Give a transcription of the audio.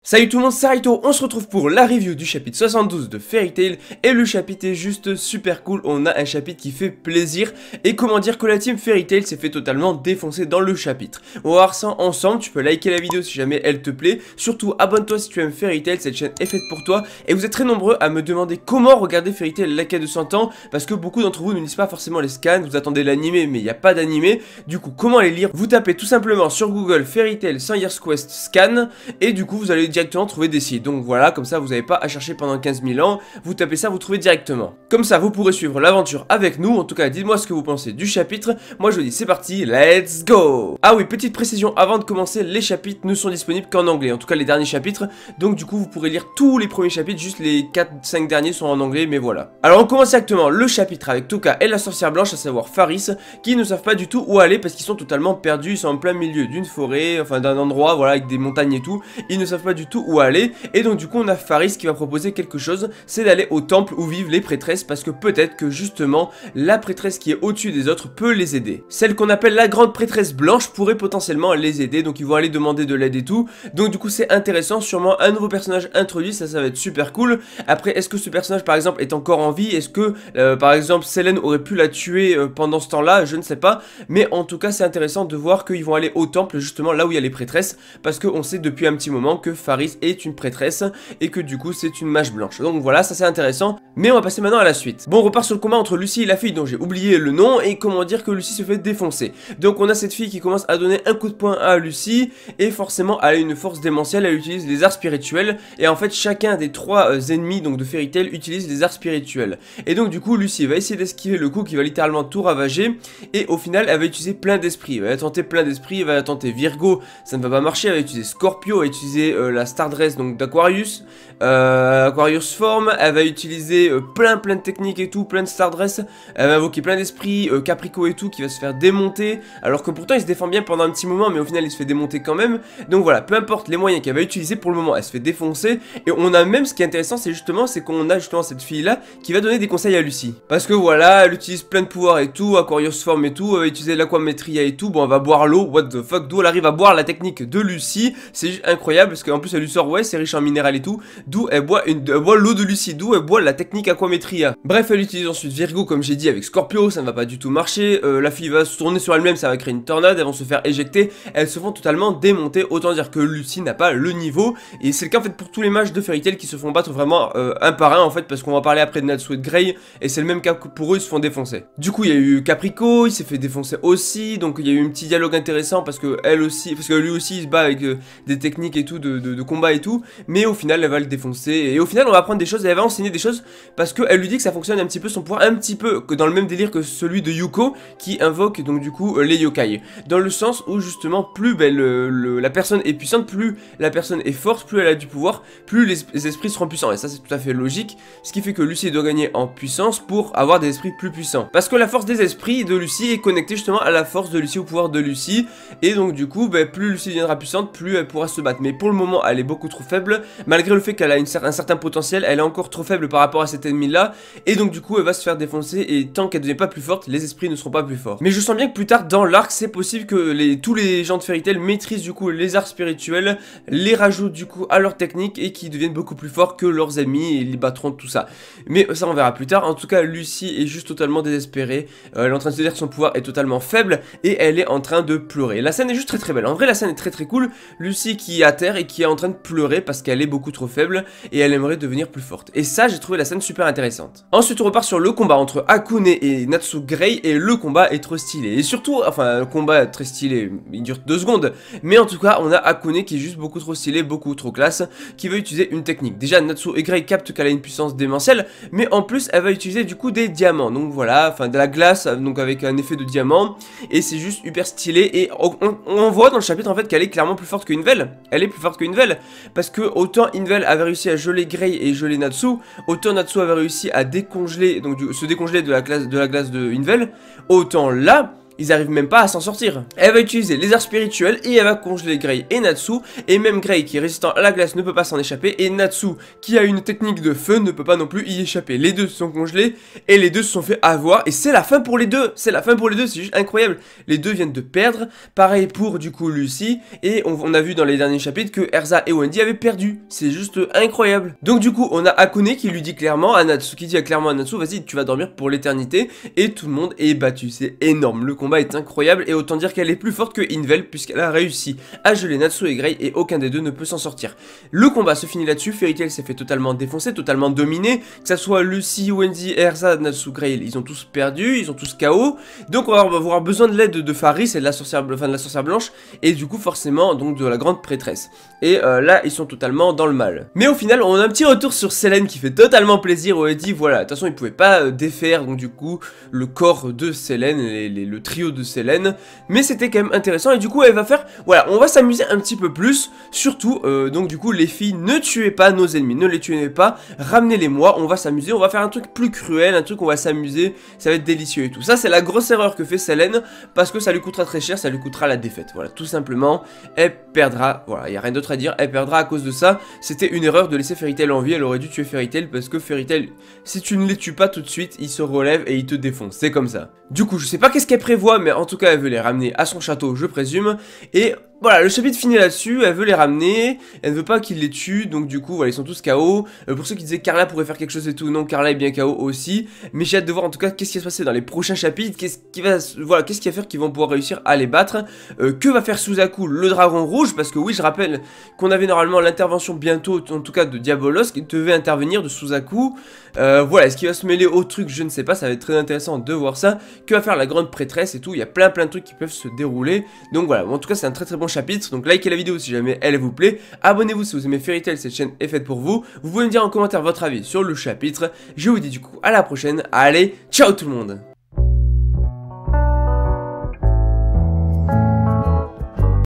Salut tout le monde, c'est Raito, on se retrouve pour la review du chapitre 72 de Fairy Tail. Et le chapitre est juste super cool, on a un chapitre qui fait plaisir. Et comment dire que la team Fairy Tail s'est fait totalement défoncer dans le chapitre. On va voir ça ensemble, tu peux liker la vidéo si jamais elle te plaît. Surtout abonne-toi si tu aimes Fairy Tail, cette chaîne est faite pour toi. Et vous êtes très nombreux à me demander comment regarder Fairy Tail la quête de 100 ans. Parce que beaucoup d'entre vous ne lisent pas forcément les scans, vous attendez l'animé mais il n'y a pas d'animé. Du coup comment les lire? Vous tapez tout simplement sur Google Fairy Tail 100 Years Quest Scan. Et du coup vous allez directement trouver des sites. Donc voilà, comme ça vous n'avez pas à chercher pendant 15 000 ans, vous tapez ça, vous trouvez directement. Comme ça vous pourrez suivre l'aventure avec nous. En tout cas dites-moi ce que vous pensez du chapitre. Moi je vous dis c'est parti, let's go. Ah oui, petite précision avant de commencer, les chapitres ne sont disponibles qu'en anglais, en tout cas les derniers chapitres. Donc du coup vous pourrez lire tous les premiers chapitres, juste les 4-5 derniers sont en anglais, mais voilà. Alors on commence directement le chapitre avec Toka et la sorcière blanche, à savoir Faris, qui ne savent pas du tout où aller parce qu'ils sont totalement perdus. Ils sont en plein milieu d'une forêt, enfin d'un endroit, voilà, avec des montagnes et tout. Ils ne savent pas du tout où aller. Et donc du coup on a Faris qui va proposer quelque chose, c'est d'aller au temple où vivent les prêtresses, parce que peut-être que justement la prêtresse qui est au-dessus des autres peut les aider. Celle qu'on appelle la grande prêtresse blanche pourrait potentiellement les aider, donc ils vont aller demander de l'aide et tout. Donc du coup c'est intéressant, sûrement un nouveau personnage introduit, ça va être super cool. Après est-ce que ce personnage par exemple est encore en vie? Est-ce que par exemple Selene aurait pu la tuer pendant ce temps-là? Je ne sais pas, mais en tout cas c'est intéressant de voir qu'ils vont aller au temple justement là où il y a les prêtresses, parce qu'on sait depuis un petit moment que Faris est une prêtresse et que du coup c'est une mage blanche. Donc voilà, ça c'est intéressant, mais on va passer maintenant à la suite. Bon, on repart sur le combat entre Lucie et la fille dont j'ai oublié le nom, et comment dire que Lucie se fait défoncer. Donc on a cette fille qui commence à donner un coup de poing à Lucie, et forcément elle a une force démentielle, elle utilise les arts spirituels, et en fait chacun des trois ennemis donc de Fairy Tail utilise les arts spirituels. Et donc du coup Lucie va essayer d'esquiver le coup qui va littéralement tout ravager, et au final elle va utiliser plein d'esprits. Elle va tenter plein d'esprits, elle va tenter Virgo, ça ne va pas marcher, elle va utiliser Scorpio, elle va utiliser la Stardress donc d'Aquarius, Aquarius Form, elle va utiliser plein de techniques et tout, plein de Stardress, elle va invoquer plein d'esprits, Caprico et tout qui va se faire démonter, alors que pourtant il se défend bien pendant un petit moment, mais au final il se fait démonter quand même. Donc voilà, peu importe les moyens qu'elle va utiliser, pour le moment elle se fait défoncer. Et on a même, ce qui est intéressant c'est qu'on a justement cette fille là qui va donner des conseils à Lucie, parce que voilà, elle utilise plein de pouvoirs et tout, Aquarius Form et tout, elle va utiliser l'Aquametria et tout. Bon, elle va boire l'eau, what the fuck, d'où elle arrive à boire la technique de Lucie, c'est juste incroyable, parce qu'en plus elle lui sort, ouais c'est riche en minéral et tout, d'où elle boit l'eau de Lucie, d'où elle boit la technique Aquametria. Bref, elle utilise ensuite Virgo comme j'ai dit avec Scorpio, ça ne va pas du tout marcher. La fille va se tourner sur elle-même, ça va créer une tornade, elles vont se faire éjecter, elles se font totalement démonter. Autant dire que Lucie n'a pas le niveau, et c'est le cas en fait pour tous les mages de Fairy Tail qui se font battre vraiment un par un en fait, parce qu'on va parler après de Natsu et de Grey, et c'est le même cas que pour eux, ils se font défoncer. Du coup il y a eu Caprico, il s'est fait défoncer aussi, donc il y a eu un petit dialogue intéressant parce que elle aussi, parce que lui aussi il se bat avec des techniques et tout de combat et tout, mais au final elle va le défoncer, et au final on va apprendre des choses, et elle va enseigner des choses, parce qu'elle lui dit que ça fonctionne un petit peu son pouvoir, un petit peu que dans le même délire que celui de Yuko qui invoque donc du coup les yokai, dans le sens où justement plus la personne est puissante, plus la personne est forte, plus elle a du pouvoir, plus les esprits seront puissants, et ça c'est tout à fait logique, ce qui fait que Lucie doit gagner en puissance pour avoir des esprits plus puissants, parce que la force des esprits de Lucie est connectée justement à la force de Lucie, au pouvoir de Lucie, et donc du coup plus Lucie deviendra puissante, plus elle pourra se battre. Mais pour le moment elle est beaucoup trop faible, malgré le fait qu'elle a un certain potentiel, elle est encore trop faible par rapport à cet ennemi là, et donc du coup elle va se faire défoncer, et tant qu'elle ne devient pas plus forte, les esprits ne seront pas plus forts. Mais je sens bien que plus tard dans l'arc c'est possible que tous les gens de Fairy Tail maîtrisent du coup les arts spirituels, les rajoutent du coup à leur technique, et qui deviennent beaucoup plus forts que leurs amis, et les battront tout ça. Mais ça on verra plus tard. En tout cas Lucie est juste totalement désespérée, elle est en train de se dire que son pouvoir est totalement faible, et elle est en train de pleurer. La scène est juste très belle, en vrai la scène est très cool. Lucie qui est à terre et qui est en train de pleurer parce qu'elle est beaucoup trop faible, et elle aimerait devenir plus forte, et ça j'ai trouvé la scène super intéressante. Ensuite on repart sur le combat entre Akune et Natsu Grey, et le combat est trop stylé, et surtout, enfin le combat est très stylé, il dure 2 secondes, mais en tout cas on a Akune qui est juste beaucoup trop stylé, beaucoup trop classe, qui va utiliser une technique. Déjà Natsu et Grey captent qu'elle a une puissance démentielle, mais en plus elle va utiliser du coup des diamants, donc voilà, enfin de la glace, donc avec un effet de diamant, et c'est juste hyper stylé. Et on voit dans le chapitre en fait qu'elle est clairement plus forte que Invel, elle est plus forte que Invel, parce que autant Invel avait réussi à geler Grey et geler Natsu, autant Natsu avait réussi à décongeler, donc se décongeler de la glace de Invel, autant là ils arrivent même pas à s'en sortir. Elle va utiliser les arts spirituels et elle va congeler Grey et Natsu, et même Grey qui est résistant à la glace ne peut pas s'en échapper, et Natsu qui a une technique de feu ne peut pas non plus y échapper. Les deux se sont congelés et les deux se sont fait avoir, et c'est la fin pour les deux, c'est juste incroyable. Les deux viennent de perdre, pareil pour du coup Lucy, et on a vu dans les derniers chapitres que Erza et Wendy avaient perdu, c'est juste incroyable. Donc du coup on a Akone qui lui dit clairement à Natsu, vas-y tu vas dormir pour l'éternité, et tout le monde est battu, c'est énorme, le combat est incroyable, et autant dire qu'elle est plus forte que Invel puisqu'elle a réussi à geler Natsu et Grey et aucun des deux ne peut s'en sortir. Le combat se finit là-dessus, Fairy Tail s'est fait totalement défoncer, totalement dominé, que ça soit Lucy, Wendy, Erza, Natsu, Grey, ils ont tous perdu, ils ont tous KO, donc on va avoir besoin de l'aide de Faris et de la sorcière blanche, et du coup forcément donc de la grande prêtresse. Et là ils sont totalement dans le mal. Mais au final on a un petit retour sur Selene qui fait totalement plaisir, où elle dit voilà, de toute façon ils pouvaient pas défaire donc du coup le corps de Selene, le trio de Selene, mais c'était quand même intéressant, et du coup elle va faire, voilà, on va s'amuser un petit peu plus, surtout donc du coup les filles, ne tuez pas nos ennemis, ne les tuez pas, ramenez-les moi, on va s'amuser, on va faire un truc plus cruel, un truc où on va s'amuser, ça va être délicieux et tout. Ça c'est la grosse erreur que fait Selene, parce que ça lui coûtera très cher, ça lui coûtera la défaite, voilà, tout simplement, elle perdra, voilà, il n'y a rien d'autre à dire, elle perdra à cause de ça. C'était une erreur de laisser Fairy Tail en vie, elle aurait dû tuer Fairy Tail, parce que Fairy Tail, si tu ne les tues pas tout de suite, ils se relèvent et ils te défoncent, c'est comme ça. Du coup je sais pas qu'est-ce qu'elle prévoit, mais en tout cas elle veut les ramener à son château, je présume, et voilà, le chapitre finit là-dessus, elle veut les ramener, elle ne veut pas qu'ils les tuent, donc du coup, voilà, ils sont tous KO. Pour ceux qui disaient Carla pourrait faire quelque chose et tout, non, Carla est bien KO aussi, mais j'ai hâte de voir en tout cas qu'est-ce qui va se passer dans les prochains chapitres, qu'est-ce qui va faire qu'ils vont pouvoir réussir à les battre, que va faire Suzaku, le dragon rouge, parce que oui, je rappelle qu'on avait normalement l'intervention bientôt, en tout cas de Diabolos, qui devait intervenir de Suzaku, voilà, est-ce qu'il va se mêler au truc, je ne sais pas, ça va être très intéressant de voir ça, que va faire la grande prêtresse et tout, il y a plein de trucs qui peuvent se dérouler, donc voilà, en tout cas c'est un très bon chapitre, donc likez la vidéo si jamais elle vous plaît, abonnez-vous si vous aimez Fairy Tail, cette chaîne est faite pour vous, vous pouvez me dire en commentaire votre avis sur le chapitre, je vous dis du coup à la prochaine, allez, ciao tout le monde.